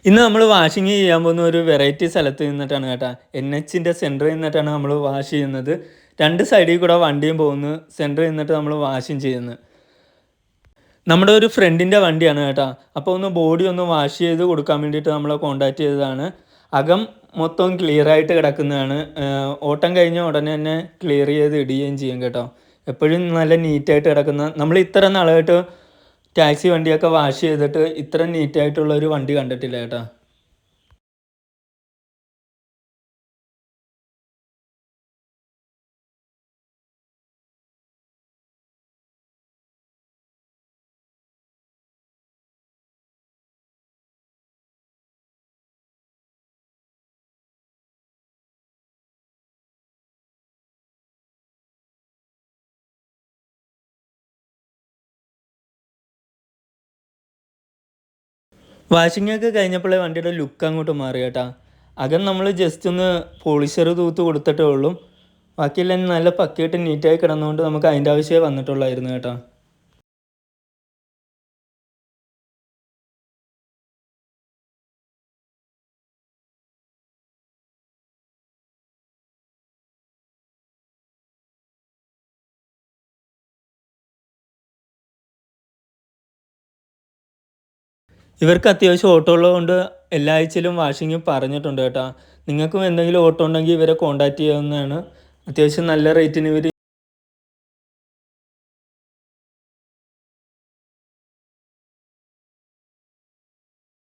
ഇന്ന് നമ്മൾ വാഷിംഗ് ചെയ്യാൻ പോകുന്ന ഒരു വെറൈറ്റി സ്ഥലത്ത് നിന്നിട്ടാണ് കേട്ടോ. NHന്റെ സെൻറ്ററിൽ നിന്നിട്ടാണ് നമ്മൾ വാഷ് ചെയ്യുന്നത്. 2 സൈഡിൽ കൂടെ വണ്ടിയും പോകുന്നു. സെൻറ്ററിൽ നിന്നിട്ട് നമ്മൾ വാഷിംഗ് ചെയ്യുന്നത്. നമ്മുടെ ഒരു ഫ്രണ്ടിൻ്റെ വണ്ടിയാണ് കേട്ടോ. അപ്പോൾ ഒന്ന് ബോഡി ഒന്ന് വാഷ് ചെയ്ത് കൊടുക്കാൻ വേണ്ടിയിട്ട് നമ്മളെ കോൺടാക്റ്റ് ചെയ്തതാണ്. അകം മൊത്തം ക്ലിയർ ആയിട്ട് കിടക്കുന്നതാണ്. ഓട്ടം കഴിഞ്ഞ ഉടനെ തന്നെ ക്ലിയർ ചെയ്ത് ഇടുകയും ചെയ്യും കേട്ടോ. എപ്പോഴും നല്ല നീറ്റായിട്ട് കിടക്കുന്ന, നമ്മൾ ഇത്ര നാളായിട്ട് ടാക്സി വണ്ടിയൊക്കെ വാഷ് ചെയ്തിട്ട് ഇത്ര നീറ്റായിട്ടുള്ള ഒരു വണ്ടി കണ്ടിട്ടില്ല കേട്ടോ. വാഷിംഗ് ഒക്കെ കഴിഞ്ഞപ്പോഴേ വണ്ടിയുടെ ലുക്ക് അങ്ങോട്ട് മാറി കേട്ടോ. അകം നമ്മൾ ജസ്റ്റ് ഒന്ന് പോളിഷർ തൂത്ത് കൊടുത്തിട്ടേ ഉള്ളൂ. ബാക്കിയെല്ലാം നല്ല പക്കയായിട്ട് നീറ്റായി കിടന്നുകൊണ്ട് നമുക്ക് അതിൻ്റെ ആവശ്യമേ വന്നിട്ടുള്ളായിരുന്നു കേട്ടോ. ഇവർക്ക് അത്യാവശ്യം ഓട്ടോ ഉള്ളതുകൊണ്ട് എല്ലാ ആഴ്ചയിലും വാഷിംഗ് പറഞ്ഞിട്ടുണ്ട് കേട്ടോ. നിങ്ങൾക്കും എന്തെങ്കിലും ഓട്ടോ ഉണ്ടെങ്കിൽ ഇവരെ കോൺടാക്റ്റ് ചെയ്യാവുന്നതാണ്. അത്യാവശ്യം നല്ല റേറ്റിന് ഇവർ